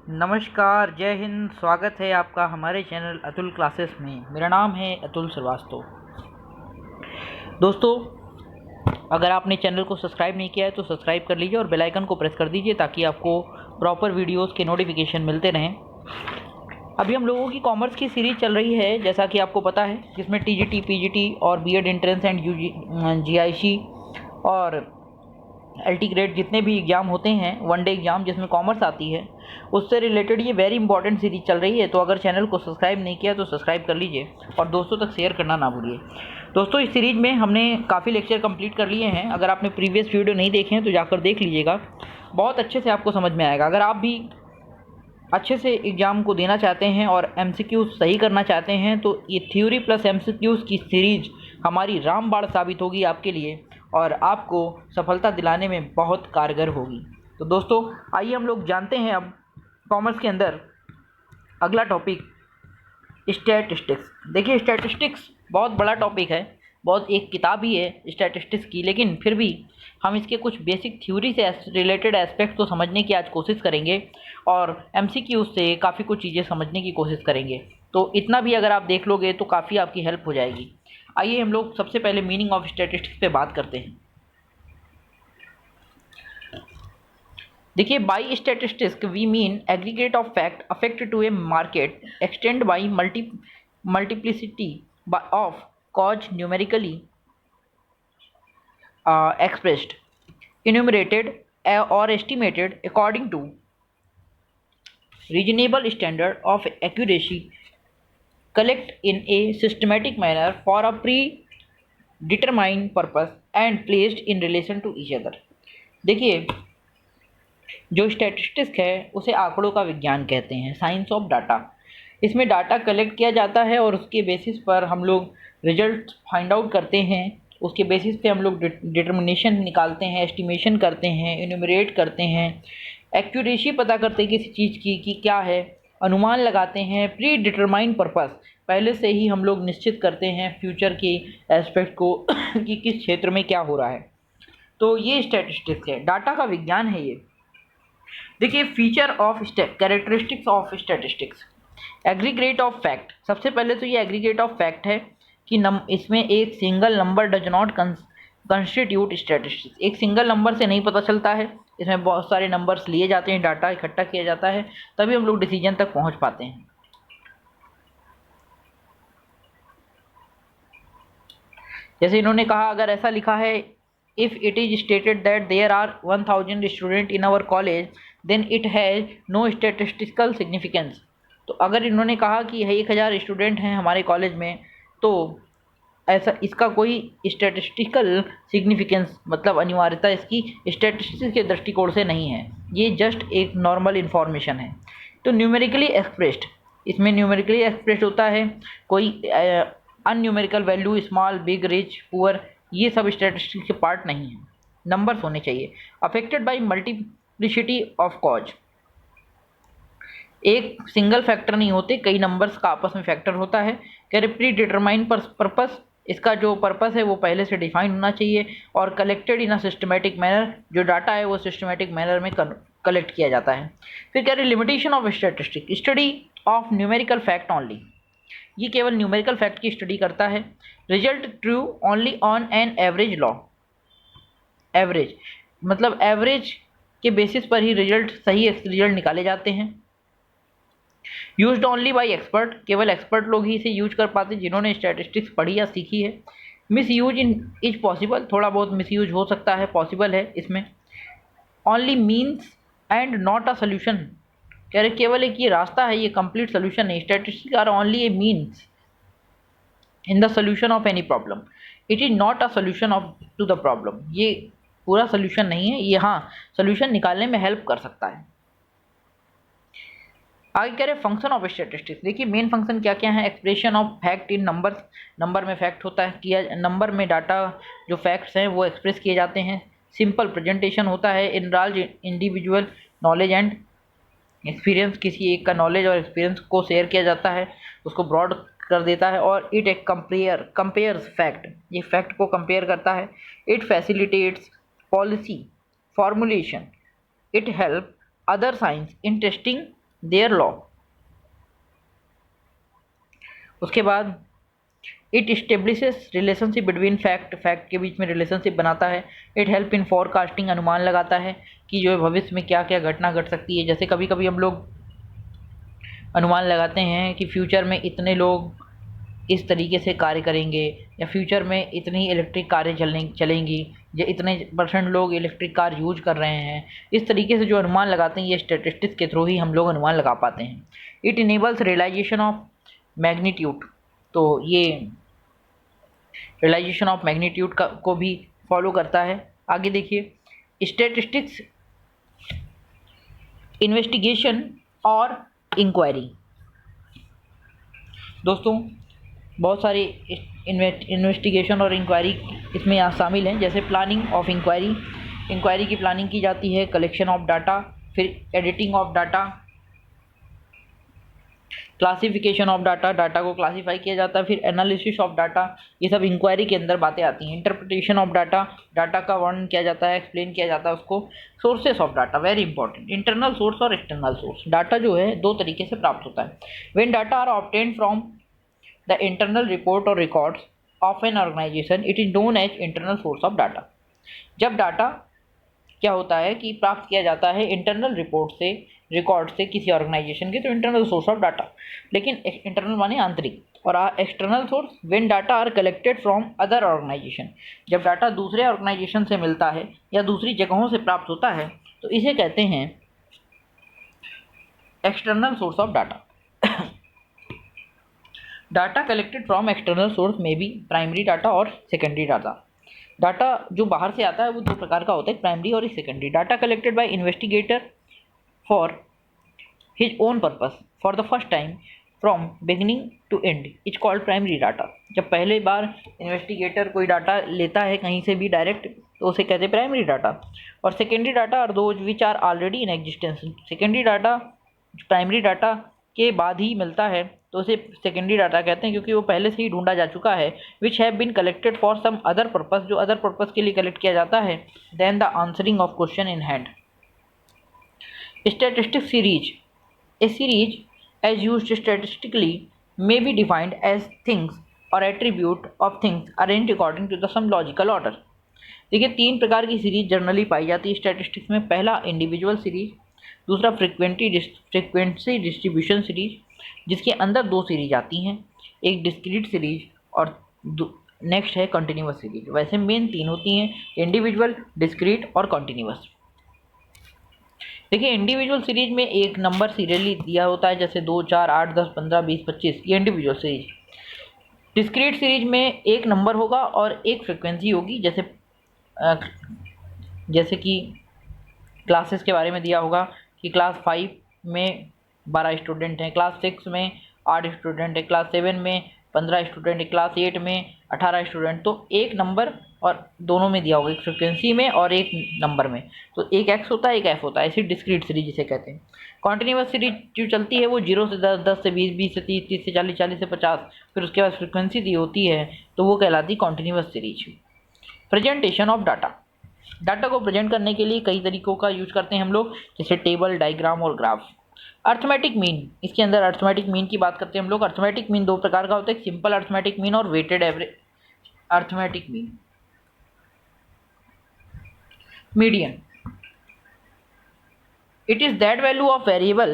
नमस्कार, जय हिंद। स्वागत है आपका हमारे चैनल अतुल क्लासेस में। मेरा नाम है अतुल श्रीवास्तव। दोस्तों, अगर आपने चैनल को सब्सक्राइब नहीं किया है तो सब्सक्राइब कर लीजिए और बेल आइकन को प्रेस कर दीजिए ताकि आपको प्रॉपर वीडियोस के नोटिफिकेशन मिलते रहें। अभी हम लोगों की कॉमर्स की सीरीज चल रही है, जैसा कि आपको पता है, जिसमें टीजीटी, पीजीटी और बीएड एंट्रेंस एंड जीआईसी और एलटी ग्रेड जितने भी एग्ज़ाम होते हैं, वनडे एग्ज़ाम जिसमें कॉमर्स आती है, उससे रिलेटेड ये वेरी इंपॉर्टेंट सीरीज चल रही है। तो अगर चैनल को सब्सक्राइब नहीं किया तो सब्सक्राइब कर लीजिए और दोस्तों तक शेयर करना ना भूलिए। दोस्तों, इस सीरीज में हमने काफ़ी लेक्चर कंप्लीट कर लिए हैं। अगर आपने प्रीवियस वीडियो नहीं देखे हैं तो जाकर देख लीजिएगा, बहुत अच्छे से आपको समझ में आएगा। अगर आप भी अच्छे से एग्ज़ाम को देना चाहते हैं और एमसीक्यू सही करना चाहते हैं तो ये थ्योरी प्लस एमसीक्यूज़ की सीरीज हमारी रामबाण साबित होगी आपके लिए और आपको सफलता दिलाने में बहुत कारगर होगी। तो दोस्तों, आइए हम लोग जानते हैं अब कॉमर्स के अंदर अगला टॉपिक, स्टैटिस्टिक्स। देखिए, स्टैटिस्टिक्स बहुत बड़ा टॉपिक है, बहुत एक किताब ही है स्टैटिस्टिक्स की, लेकिन फिर भी हम इसके कुछ बेसिक थ्योरी से रिलेटेड एस्पेक्ट को समझने की आज कोशिश करेंगे और एमसीक्यू से काफ़ी कुछ चीज़ें समझने की कोशिश करेंगे। तो इतना भी अगर आप देख लोगे तो काफ़ी आपकी हेल्प हो जाएगी। आइए हम लोग सबसे पहले मीनिंग ऑफ स्टैटिस्टिक्स पे बात करते हैं। देखिए, by statistics we mean aggregate of fact affect to a market extend by multiplicity of cause numerically expressed, enumerated or estimated according to reasonable standard of accuracy, collect in a systematic manner for a predetermined purpose and placed in relation to each other। देखिए, जो statistics है उसे आंकड़ों का विज्ञान कहते हैं, science of data. इसमें डाटा कलेक्ट किया जाता है और उसके बेसिस पर हम लोग रिजल्ट फाइंड आउट करते हैं। उसके बेसिस पे हम लोग डिटर्मिनेशन निकालते हैं, एस्टिमेशन करते हैं, इन्यूमरेट करते हैं, एक्यूरेसी पता करते हैं किसी चीज़ की कि क्या है, अनुमान लगाते हैं, प्री डिटरमाइंड पर्पस, पहले से ही हम लोग निश्चित करते हैं फ्यूचर के एस्पेक्ट को कि किस क्षेत्र में क्या हो रहा है। तो ये स्टैटिस्टिक्स है, डाटा का विज्ञान है ये। देखिए, feature of characteristics of statistics. Aggregate of fact, सबसे पहले तो ये एग्रीगेट ऑफ फैक्ट है कि इसमें एक single number does not constitute statistics. एक सिंगल नंबर से नहीं पता चलता है, इसमें बहुत सारे नंबर्स लिए जाते हैं, डाटा इकट्ठा किया जाता है, तभी हम लोग डिसीजन तक पहुंच पाते हैं। जैसे इन्होंने कहा, अगर ऐसा लिखा है, if it is stated that there are 1000 student in our college then it has no statistical significance. तो अगर इन्होंने कहा कि 1000 स्टूडेंट हैं हमारे कॉलेज में, तो ऐसा इसका कोई स्टैटिस्टिकल सिग्निफिकेंस मतलब अनिवार्यता इसकी स्टैटिस्टिक्स के दृष्टिकोण से नहीं है, ये जस्ट एक नॉर्मल इन्फॉर्मेशन है। तो न्यूमेरिकली एक्सप्रेस्ड, इसमें न्यूमेरिकली एक्सप्रेस्ड होता है, कोई unnumerical value, small, big, rich, poor, ये सब स्टैटिस्टिक्स के पार्ट नहीं है, नंबर्स होने चाहिए। Affected by multiplicity of cause, एक सिंगल फैक्टर नहीं होते, कई नंबर्स का आपस में फैक्टर होता है। कह रहे प्री डिटरमाइन पर्पस, इसका जो पर्पस है वो पहले से डिफाइन होना चाहिए। और collected in a systematic manner, जो डाटा है वो सिस्टमेटिक मैनर में कलेक्ट किया जाता है। फिर कह रहे limitation of statistic, study of numerical fact only, ये केवल न्यूमेरिकल फैक्ट की स्टडी करता है। Result true only on an average law, average मतलब एवरेज के बेसिस पर ही रिजल्ट, सही रिजल्ट निकाले जाते हैं। यूज्ड ओनली बाय एक्सपर्ट, केवल एक्सपर्ट लोग ही इसे यूज कर पाते जिन्होंने स्टैटिस्टिक्स पढ़ी या सीखी है। Miss use in is possible, थोड़ा बहुत मिस यूज हो सकता है, पॉसिबल है इसमें। Only means and not a solution, कह रहे केवल एक ये रास्ता है, ये कंप्लीट सोल्यूशन नहीं। Statistics are only a means in the solution of any problem, it is not a solution of to the problem, ये पूरा सोल्यूशन नहीं है, ये हाँ सोल्यूशन निकालने में हेल्प कर सकता है। आगे कह रहे फंक्शन ऑफ स्टैटिस्टिक्स। देखिए, मेन फंक्शन क्या क्या है। Expression of fact in numbers, number में फैक्ट होता है, किया नंबर में डाटा जो फैक्ट्स हैं वो एक्सप्रेस किए जाते हैं। सिंपल प्रेजेंटेशन होता है। इनराल्ज इंडिविजुअल नॉलेज एंड एक्सपीरियंस, किसी एक का नॉलेज और एक्सपीरियंस को शेयर किया जाता है, उसको ब्रॉड कर देता है। और इट एक कंपेयर्स फैक्ट, ये फैक्ट को कंपेयर करता है। It facilitates policy formulation, it help other science in testing their law. उसके बाद it establishes relationship between fact के बीच में रिलेशनशिप बनाता है। इट हेल्प इन फॉरकास्टिंग, अनुमान लगाता है कि जो भविष्य में क्या क्या घटना घट सकती है। जैसे कभी कभी हम लोग अनुमान लगाते हैं कि फ्यूचर में इतने लोग इस तरीके से कार्य करेंगे, या फ्यूचर में इतनी इलेक्ट्रिक कारें चलेंगी, या इतने % लोग इलेक्ट्रिक कार यूज कर रहे हैं। इस तरीके से जो अनुमान लगाते हैं ये स्टैटिस्टिक्स के थ्रू ही हम लोग अनुमान लगा पाते हैं। It enables realisation of magnitude, तो ये रियलाइजेशन ऑफ मैग्नीट्यूड को भी फॉलो करता है। आगे देखिए, स्टैटिस्टिक्स, इन्वेस्टिगेशन और इंक्वायरी। दोस्तों बहुत सारी इन्वेस्टिगेशन और इंक्वायरी इसमें यहाँ शामिल हैं। जैसे प्लानिंग ऑफ इंक्वायरी, इंक्वायरी की प्लानिंग की जाती है। कलेक्शन ऑफ डाटा, फिर editing of data, classification of data, data को क्लासीफाई किया जाता है, फिर एनालिसिस ऑफ डाटा, ये सब इंक्वायरी के अंदर बातें आती हैं। इंटरप्रिटेशन ऑफ डाटा, डाटा का वर्णन किया जाता है, एक्सप्लेन किया जाता है उसको। Sources of data, very important, internal source और एक्सटर्नल सोर्स। डाटा जो है दो तरीके से प्राप्त होता है। When data are obtained from the internal report और records of an organisation, it is known as internal source of data. जब डाटा क्या होता है कि प्राप्त किया जाता है इंटरनल रिपोर्ट से, रिकॉर्ड से किसी ऑर्गेनाइजेशन के, तो इंटरनल सोर्स ऑफ डाटा। लेकिन इंटरनल माने आंतरिक, और external source when data are collected from other organisation. जब डाटा दूसरे ऑर्गेनाइजेशन से मिलता है या दूसरी जगहों से प्राप्त होता है तो इसे कहते हैं external source of data. Data collected from external source में भी प्राइमरी डाटा और सेकेंडरी डाटा। डाटा जो बाहर से आता है वो दो प्रकार का होता है, प्राइमरी और secondary. Data collected by investigator for his own purpose for the first time from beginning to end is called primary data. जब पहले बार इन्वेस्टिगेटर कोई डाटा लेता है कहीं से भी डायरेक्ट तो उसे कहते हैं प्राइमरी डाटा। और secondary data are those which are already in existence. Secondary data primary data के बाद ही मिलता है तो उसे सेकेंडरी डाटा कहते हैं, क्योंकि वो पहले से ही ढूंढा जा चुका है। Which have been collected for some other purpose, जो अदर पर्पस के लिए कलेक्ट किया जाता है। Then the answering of question in hand. Statistic series, a series as used statistically may be defined as things or attribute of things arranged according to the some logical order। देखिए तीन प्रकार की series generally पाई जाती है statistics में। पहला individual series, दूसरा frequency distribution series जिसके अंदर दो सीरीज आती हैं, एक डिस्क्रीट सीरीज और नेक्स्ट है कंटिन्यूअस सीरीज। वैसे मेन तीन होती हैं, इंडिविजुअल, डिस्क्रीट और कंटिन्यूअस। देखिए इंडिविजुअल सीरीज में एक नंबर सीरियली दिया होता है, जैसे 2, 4, 8, 10, 15, 20, 25, ये इंडिविजुअल सीरीज। डिस्क्रीट सीरीज में एक नंबर होगा और एक फ्रिक्वेंसी होगी, जैसे कि क्लासेस के बारे में दिया होगा कि क्लास 5 में 12 स्टूडेंट हैं, क्लास 6 में 8 स्टूडेंट हैं, क्लास 7 में 15 स्टूडेंट हैं, क्लास 8 में 18 स्टूडेंट। तो एक नंबर और दोनों में दिया होगा, एक फ्रिक्वेंसी में और एक नंबर में। तो एक एक्स होता है, एक एफ होता है, ऐसी डिस्क्रीट सीरीज जिसे कहते हैं। कॉन्टिन्यूअस सीरीज जो चलती है वो 0 से 10, 10 से 20, 20 से 30, 30 से 40, 40 से 50, फिर उसके बाद फ्रिक्वेंसी दी होती है तो वो कहलाती continuous series. Presentation of data, data को प्रेजेंट करने के लिए कई तरीकों का यूज करते हैं हम लोग, जैसे टेबल, डायग्राम और ग्राफ। अर्थमेटिक मीन, इसके अंदर अर्थमेटिक मीन की बात करते हैं हम लोग। अर्थमेटिक मीन दो प्रकार का होता है, सिंपल अर्थमेटिक मीन और weighted average arithmetic mean. Median, it is that value of variable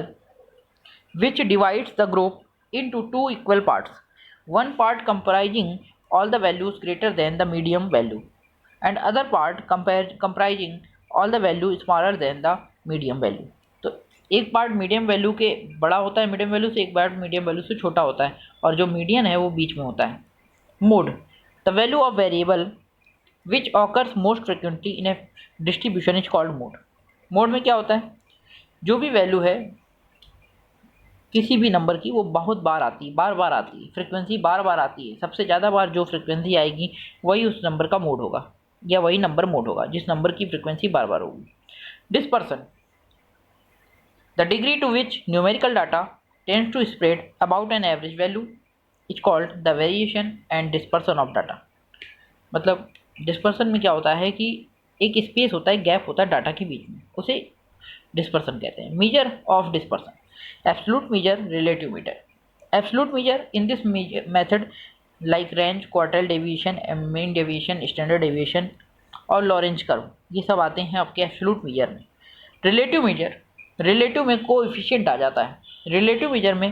which divides the group into two equal parts, one part comprising all the values greater than the medium value and other part comprising all the value smaller than the medium value। तो एक part medium value के बड़ा होता है medium value से, एक part medium value से छोटा होता है, और जो मीडियन है वो बीच में होता है। Mode, the value of variable which occurs most frequently in A distribution is called mode. Mode में क्या होता है, जो भी वैल्यू है किसी भी नंबर की वो बहुत बार आती है, बार बार आती है, फ्रिक्वेंसी बार बार आती है। सबसे ज़्यादा बार जो फ्रिक्वेंसी आएगी वही उस नंबर का मोड होगा, या वही नंबर मोड होगा जिस नंबर की फ्रिक्वेंसी बार बार होगी। Dispersion, the degree to which numerical data tends to spread about an average value is called the variation and dispersion of data. मतलब डिस्पर्सन में क्या होता है कि एक स्पेस होता है, गैप होता है डाटा के बीच में, उसे डिस्पर्सन कहते हैं। Measure of dispersion, absolute measure, relative measure. Absolute measure in this method like range, quartile deviation, mean deviation, standard deviation और लॉरेंज कर्व, ये सब आते हैं आपके एब्सोल्यूट मीजर में। रिलेटिव मीजर, रिलेटिव में कोएफिशिएंट आ जाता है। रिलेटिव मीजर में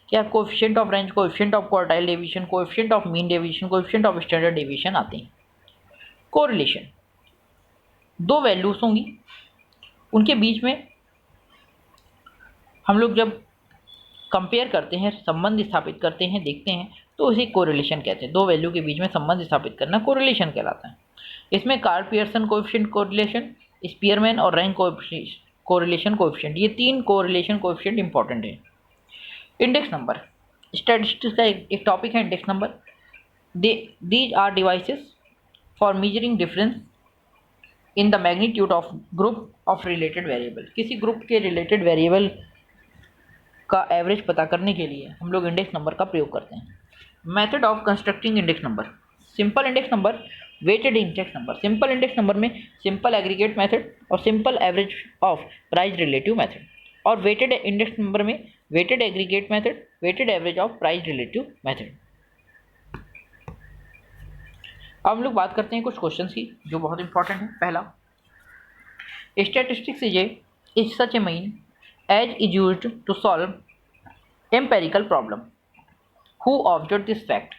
क्या coefficient of range, coefficient of quartile deviation, coefficient of mean deviation, coefficient of standard deviation आते हैं। कोरिलेशन, दो वैल्यूज होंगी, उनके बीच में हम लोग जब कंपेयर करते हैं, संबंध स्थापित करते हैं, देखते हैं, तो उसे कोरिलेशन कहते हैं। दो वैल्यू के बीच में संबंध स्थापित करना कोरिलेशन कहलाता है। इसमें Karl Pearson coefficient correlation, Spearman और रैंक कोरिलेशन कोएफिशिएंट, ये तीन कोरिलेशन कोएफिशिएंट इंपॉर्टेंट है। इंडेक्स नंबर, स्टैटिस्टिक्स का एक टॉपिक है index number. These are devices for measuring difference in the magnitude of group of related variable. किसी group के related variable का एवरेज पता करने के लिए हम लोग इंडेक्स नंबर का प्रयोग करते हैं। Method of constructing index number, simple index number, weighted index number. Simple index number में सिंपल एग्रीगेट मेथड और simple average of price relative method, और वेटेड इंडेक्स नंबर में weighted aggregate method, weighted average of price relative method. अब हम लोग बात करते हैं कुछ क्वेश्चंस की जो बहुत इंपॉर्टेंट है। पहला, statistics is such a mean as is used to solve empirical problem, who observe this fact.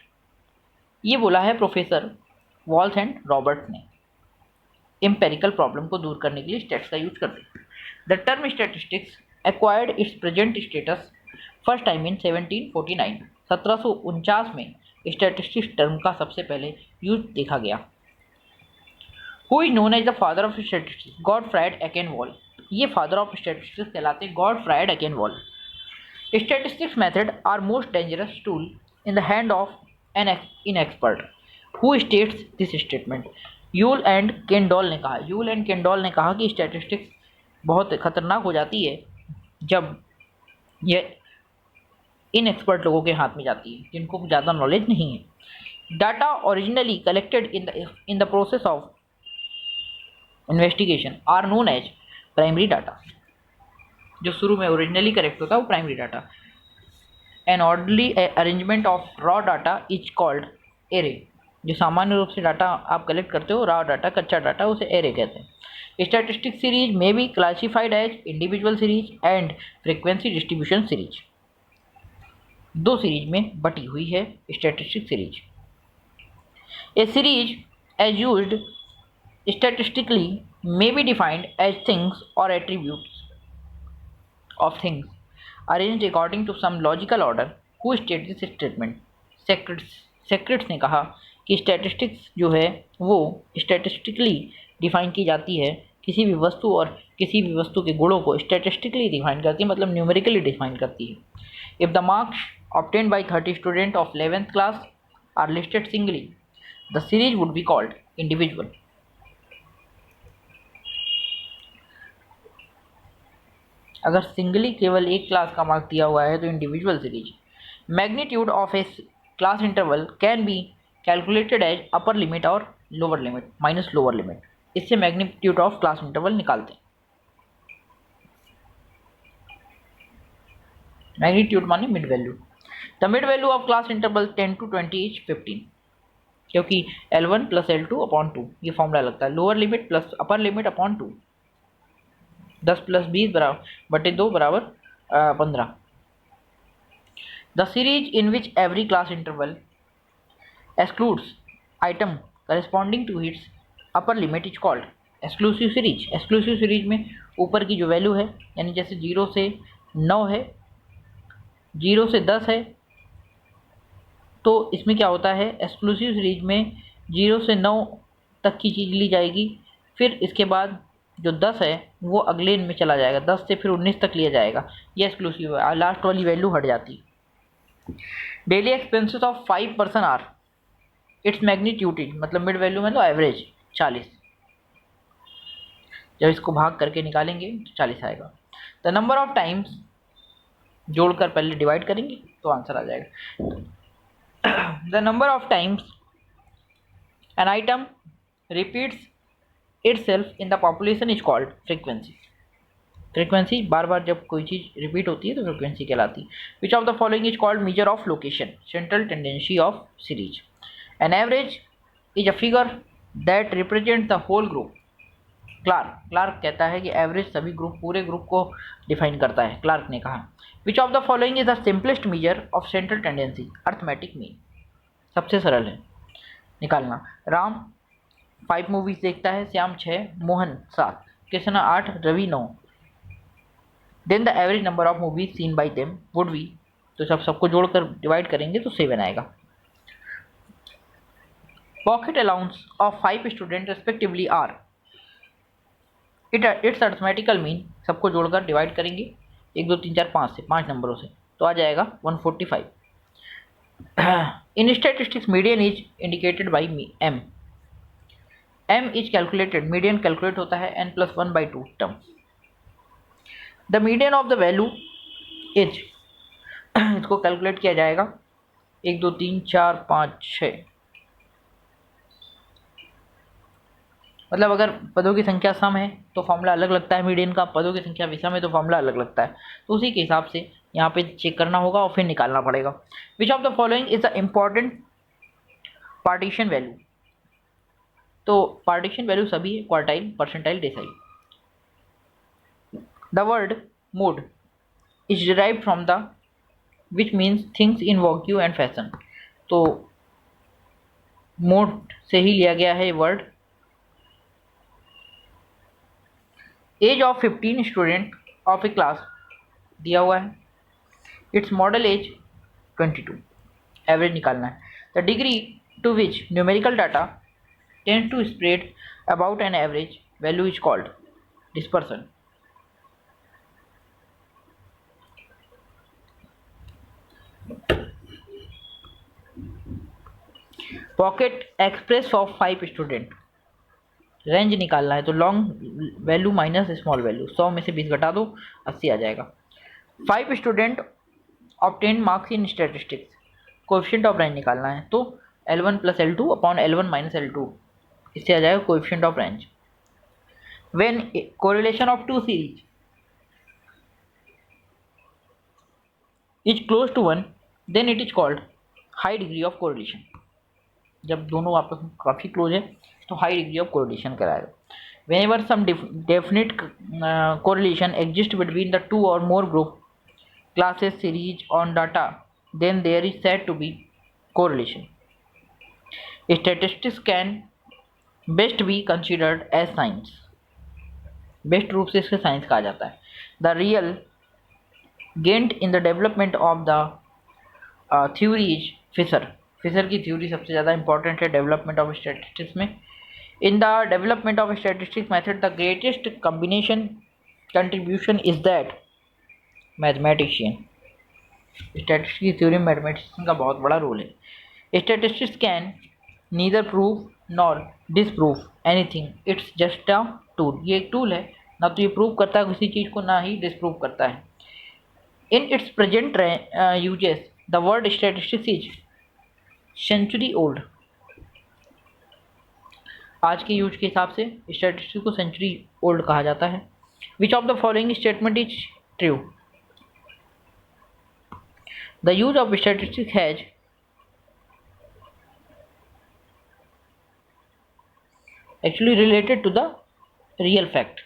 ये बोला है प्रोफेसर वॉल्स एंड रॉबर्ट ने। एम्पेरिकल प्रॉब्लम को दूर करने के लिए स्टैट्स का यूज करते हैं। The term statistics acquired it's present status first time in 1749। 1749 में स्टैटिस्टिक्स टर्म का सबसे पहले यूज देखा गया। Who is known as the father of statistics, Gottfried Achenwall. ये फादर ऑफ स्टैटिस्टिक्स कहलाते हैं, Gottfried Achenwall. Statistics method are most dangerous tool in the hand of an inexpert. Who states this statement? Yule and Kendall ने कहा। You'll and Kendall ने कहा कि statistics बहुत खतरनाक हो जाती है जब यह इनएक्सपर्ट लोगों के हाथ में जाती है, जिनको ज़्यादा नॉलेज नहीं है। Data originally collected in the process of investigation are known as primary data. जो शुरू में ओरिजिनली करेक्ट होता है वो primary data. An orderly arrangement of raw data is called array. जो सामान्य रूप से डाटा आप कलेक्ट करते हो, रॉ डाटा, कच्चा डाटा, उसे एरे कहते हैं। Statistic series may be classified as individual series and frequency distribution series. दो सीरीज में बटी हुई है statistic series. A series as used statistically may be defined as things or attributes of things arranged according to some logical order. Who states this statement? Secrets ने कहा कि statistics जो है वो स्टैटिस्टिकली डिफाइन की जाती है। किसी भी वस्तु और किसी भी वस्तु के गुणों को स्टैटिस्टिकली डिफाइन करती है, मतलब न्यूमेरिकली डिफाइन करती है। If the marks obtained by 30 students of 11th class are listed singly, the series would be called individual. अगर सिंगली केवल एक क्लास का मार्क दिया हुआ है तो individual series. Magnitude of a class interval can be calculated as upper limit और lower limit minus lower limit. इससे मैग्नीट्यूड ऑफ क्लास इंटरवल निकालते हैं। मैग्नीट्यूड माने mid value. The mid value of class interval 10 to 20 is 15, क्योंकि L1 + L2 upon 2 ये formula लगता है। Lower limit plus upper limit upon 2, 10 + 20 बटे 2 बराबर 15। The series in which every class interval excludes item corresponding to its upper limit is called exclusive series. Exclusive series में ऊपर की जो वैल्यू है, यानी जैसे 0 से 9 है, 0 से 10 है, तो इसमें क्या होता है, एक्सक्लूसिव सीरीज में 0 से 9 तक की चीज़ ली जाएगी, फिर इसके बाद जो 10 है वो अगले में चला जाएगा, 10 से फिर 19 तक लिया जाएगा। ये एक्सक्लूसिव है, लास्ट वाली वैल्यू हट जाती है। Daily expenses of 5 person are its magnitude is, मतलब मिड वैल्यू में तो एवरेज 40। जब इसको भाग करके निकालेंगे तो 40 आएगा। द नंबर ऑफ टाइम्स जोड़कर पहले डिवाइड करेंगे तो आंसर आ जाएगा। The number of times an item repeats itself in the population is called frequency. Frequency बार बार जब कोई चीज़ रिपीट होती है तो फ्रीक्वेंसी कहलाती है। Which of the following is called measure of location, central tendency of series. An average is a figure that represent the whole group. Clark कहता है कि एवरेज सभी ग्रुप, पूरे ग्रुप को डिफाइन करता है, क्लार्क ने कहा। Which of the following is the simplest measure of central tendency, arithmetic mean, सबसे सरल है निकालना। राम 5 मूवीज देखता है, Shyam 6, Mohan 7, Krishna 8, Ravi 9। Then the average number of movies seen by them would be, तो सबको जोड़कर डिवाइड करेंगे तो 7 आएगा। Pocket allowance of 5 student respectively are, it's arithmetical mean, सबको जोड़कर डिवाइड करेंगे 1 2 3 4 5 से, 5 नंबरों से, तो आ जाएगा 145। In statistics median is indicated by M. M is calculated, median calculate होता है n+1/2 term. The median of the value is, इसको कैलकुलेट किया जाएगा 1 2 3 4 5 6, मतलब अगर पदों की संख्या सम है तो फॉर्मूला अलग लगता है मीडियन का, पदों की संख्या विषम है तो फॉर्मूला अलग लगता है, तो उसी के हिसाब से यहाँ पे चेक करना होगा और फिर निकालना पड़ेगा। Which of the following is the important partition value, तो पार्टीशन वैल्यू सभी है, quartile, percentile, decile. The word mode is derived from the which means things in vogue and fashion, तो मोड से ही लिया गया है word. Age of 15 student of a class दिया हुआ है, इट्स मॉडल एज 22, एवरेज निकालना है। The degree to which numerical data tend to spread about an average value is called dispersion. Pocket express of 5 student, range निकालना है तो long value minus small value, 100 में से 20 घटा दो 80 आ जाएगा। 5 student obtain marks in statistics, coefficient of range निकालना है तो L1 + L2 upon L1 - L2, इससे आ जाएगा coefficient of range. When correlation of 2 series is close to 1 then it is called high degree of correlation, जब दोनों आपस में काफ़ी क्लोज है तो हाई डिग्री ऑफ कोरिलेशन कराएगा। Whenever some definite correlation exists between the 2 or more group classes series on data, then there is said to be correlation. Statistics can best be considered as science. Best रूप से इसके science कहा जाता है। The real giant in the development of the theory is Fisher, Fisher की थ्योरी सबसे ज़्यादा इंपॉर्टेंट है डेवलपमेंट ऑफ स्टैटिस्टिक्स में। In the development of statistics method, the greatest contribution is that mathematician. Statistics की थ्योरी में मैथमेटिशियन का बहुत बड़ा रोल है। Statistics can neither prove nor disprove anything. It's just a tool. ये एक टूल है, ना तो ये प्रूव करता है किसी चीज़ को, ना ही डिसप्रूव करता है। In its present uses, the word statistics is century old. आज के यूज के हिसाब से स्टैटिस्टिक्स को सेंचुरी ओल्ड कहा जाता है। Which of the following statement is true, the use of statistics has actually related to the real fact.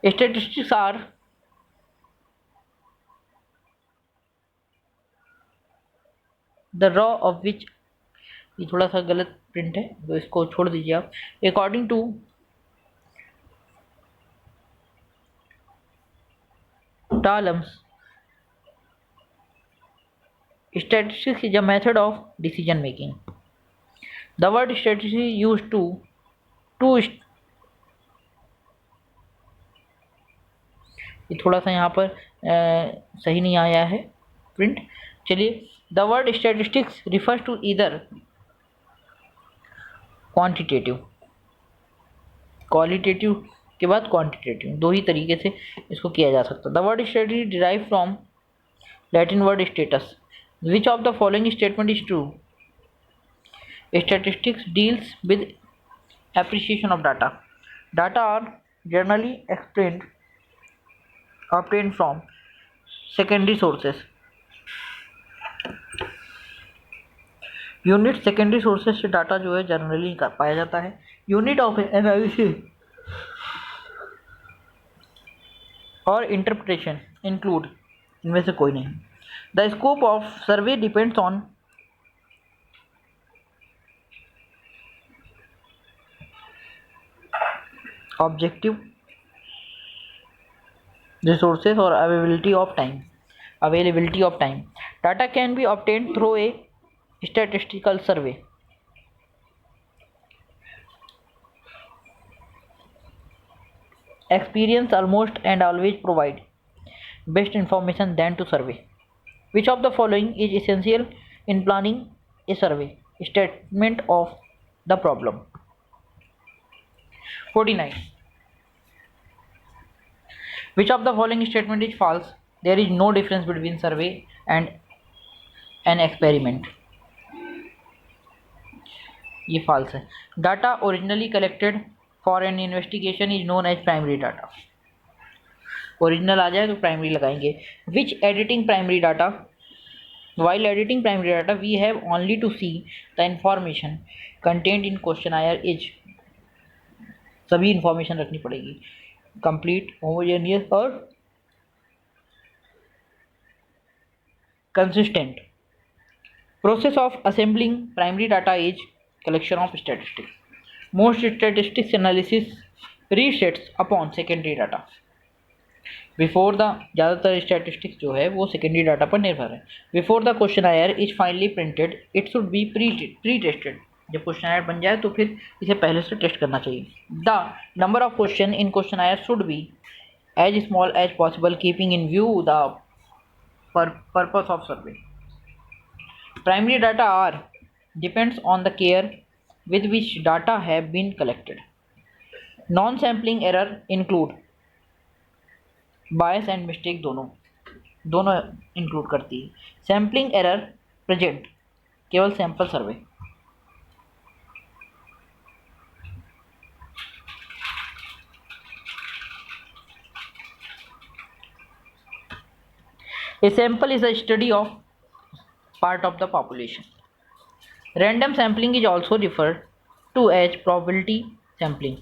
Statistics are the raw of which, ये थोड़ा सा गलत प्रिंट है तो इसको छोड़ दीजिए आप। According to Talms, statistics is a method of decision making. The word statistics used to ये थोड़ा सा यहाँ पर सही नहीं आया है प्रिंट, चलिए। The word statistics refers to either quantitative, qualitative के बाद क्वांटिटेटिव, दो ही तरीके से इसको किया जा सकता है। The word statistics derive from Latin word status. Which of the following statement is true, statistics deals with appreciation of data, data are generally explained obtained from secondary sources. Unit secondary sources से data जो है generally पाया जाता है. Unit of analysis और interpretation include, इनमें से कोई नहीं. The scope of survey depends on objective resources or availability of time. Data can be obtained through a statistical survey. Experience almost and always provide best information than to survey. Which of the following is essential in planning a survey? Statement of the problem. 49. Which of the following statement is false? There is no difference between survey and an experiment. ये false है. Data originally collected for an investigation is known as primary data. Original आ जाए तो primary लगाएंगे. Which editing primary data? While editing primary data, we have only to see the information contained in questionnaire is. सभी information रखनी पड़ेगी. Complete, homogeneous और consistent. Process of assembling primary data is collection of statistics. Most statistics analysis resets upon secondary data. Before the ज़्यादातर statistics जो है वो secondary data पर निर्भर है. Before the questionnaire is finally printed, it should be pre-tested. जब questionnaire बन जाए तो फिर इसे पहले से टेस्ट करना चाहिए. The number of question in questionnaire should be as small as possible keeping in view the purpose of survey. Primary data are depends on the care with which data have been collected. Non sampling error include bias and mistake दोनों include करती है. Sampling error present केवल sample survey. A sample is a study of part of the population. Random sampling is also referred to as probability sampling.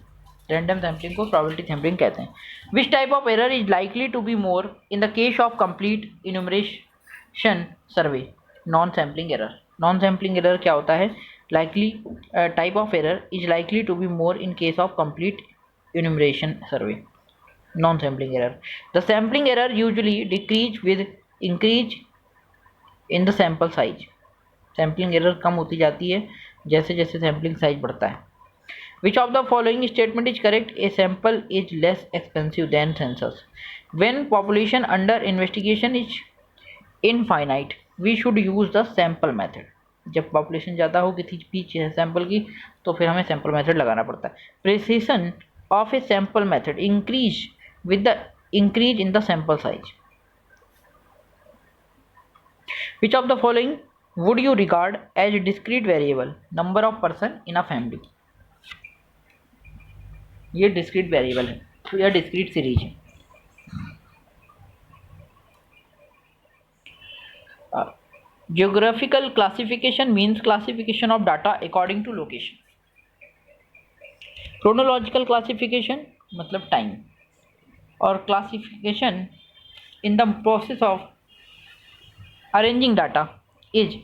Random sampling को probability sampling कहते हैं. Which type of error is likely to be more in the case of complete enumeration survey? Non-sampling error. Non-sampling error क्या होता है? Likely type of error is likely to be more in case of complete enumeration survey. Non-sampling error. The sampling error usually decrease with increase in the sample size. Sampling error कम होती जाती है जैसे जैसे sampling size बढ़ता है. Which of the following statement is correct? A sample is less expensive than census. When population under investigation is infinite, we should use the sample method. जब population ज़्यादा हो किसी पीछे है sample की तो फिर हमें sample method लगाना पड़ता है. Precision of a sample method increase with the increase in the sample size. Which of the following would you regard as a discrete variable? Number of person in a family. ये discrete variable है तो यह discrete series है. Geographical classification means classification of data according to location. Chronological classification मतलब time और classification in the process of arranging data is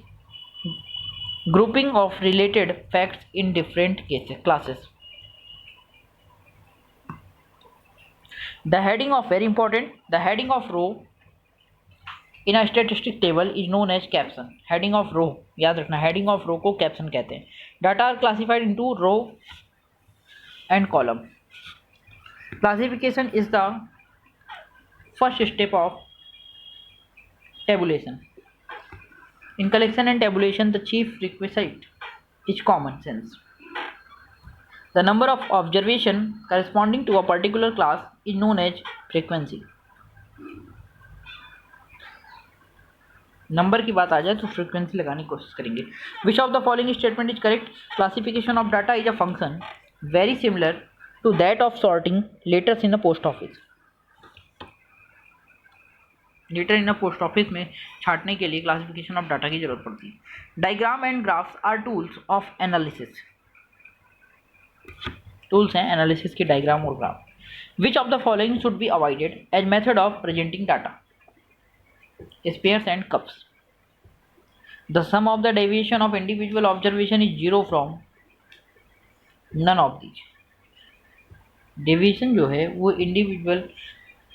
grouping of related facts in different classes. The heading of very important, the heading of row in a statistic table is known as caption. Heading of row याद रखना, heading of row को caption कहते हैं. Data are classified into row and column. Classification is the first step of tabulation. In collection and tabulation, the chief requisite is common sense. The number of observation corresponding to a particular class is known as frequency. Number की बात आ जाए तो frequency लगाने की कोशिश करेंगे. Which of the following statement is correct? Classification of data is a function very similar to that of sorting letters in the post office. Letter in post office में छांटने के लिए क्लासिफिकेशन ऑफ डाटा की जरूरत पड़ती है। Diagram and graphs are tools of analysis, tools हैं analysis के डायग्राम और graph. Which of the following should be avoided as method of presenting data? Spheres and cups. The sum of the deviation of individual observation is zero from none of these. Deviation जो है वो individual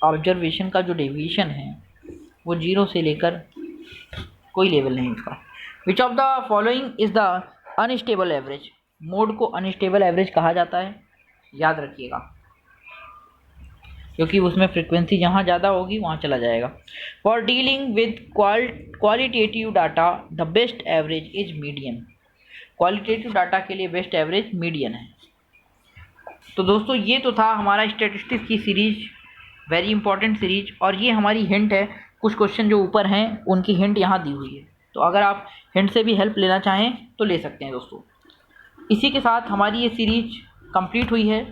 observation का जो deviation है वो zero से लेकर कोई लेवल नहीं उसका। विच of the following is the unstable average? Mode को अनस्टेबल एवरेज कहा जाता है, याद रखिएगा, क्योंकि उसमें फ्रीक्वेंसी जहाँ ज़्यादा होगी वहाँ चला जाएगा। For dealing with qualitative data the best average is median. Qualitative data के लिए बेस्ट एवरेज मीडियन है। तो दोस्तों ये तो था हमारा स्टैटिस्टिक्स की सीरीज, वेरी इंपॉर्टेंट सीरीज, और ये हमारी हिंट है। कुछ क्वेश्चन जो ऊपर हैं उनकी हिंट यहाँ दी हुई है, तो अगर आप हिंट से भी हेल्प लेना चाहें तो ले सकते हैं दोस्तों। इसी के साथ हमारी ये सीरीज कंप्लीट हुई है।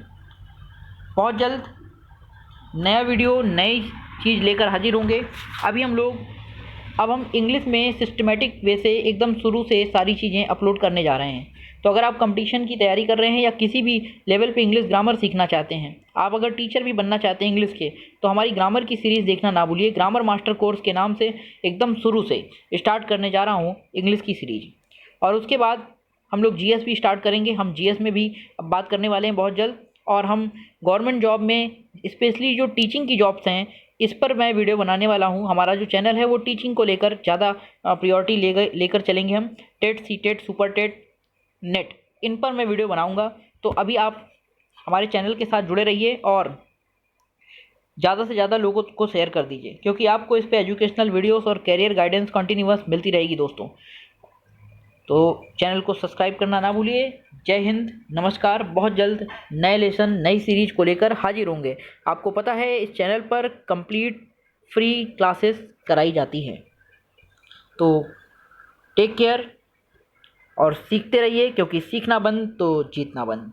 बहुत जल्द नया वीडियो नई चीज़ लेकर हाजिर होंगे। अब हम इंग्लिश में सिस्टमेटिक वे से एकदम शुरू से सारी चीज़ें अपलोड करने जा रहे हैं। तो अगर आप कंपटीशन की तैयारी कर रहे हैं या किसी भी लेवल पे इंग्लिश ग्रामर सीखना चाहते हैं, आप अगर टीचर भी बनना चाहते हैं इंग्लिश के, तो हमारी ग्रामर की सीरीज़ देखना ना भूलिए। ग्रामर मास्टर कोर्स के नाम से एकदम शुरू से स्टार्ट करने जा रहा हूँ इंग्लिश की सीरीज। और उसके बाद हम लोग जीएस भी स्टार्ट करेंगे। हम जीएस में भी अब बात करने वाले हैं बहुत जल्द। और हम गवर्नमेंट जॉब में स्पेशली जो टीचिंग की जॉब्स हैं इस पर मैं वीडियो बनाने वाला हूं। हमारा जो चैनल है वो टीचिंग को लेकर ज़्यादा प्रायोरिटी लेकर चलेंगे हम। TET, CTET, super TET, NET, इन पर मैं वीडियो बनाऊंगा। तो अभी आप हमारे चैनल के साथ जुड़े रहिए और ज़्यादा से ज़्यादा लोगों को शेयर कर दीजिए, क्योंकि आपको इस पर एजुकेशनल वीडियोस और कैरियर गाइडेंस कंटिन्यूअस मिलती रहेगी दोस्तों। तो चैनल को सब्सक्राइब करना ना भूलिए। जय हिंद, नमस्कार। बहुत जल्द नए लेसन नई सीरीज को लेकर हाजिर होंगे। आपको पता है इस चैनल पर कंप्लीट फ्री क्लासेस कराई जाती है। तो टेक केयर और सीखते रहिए, क्योंकि सीखना बंद तो जीतना बंद।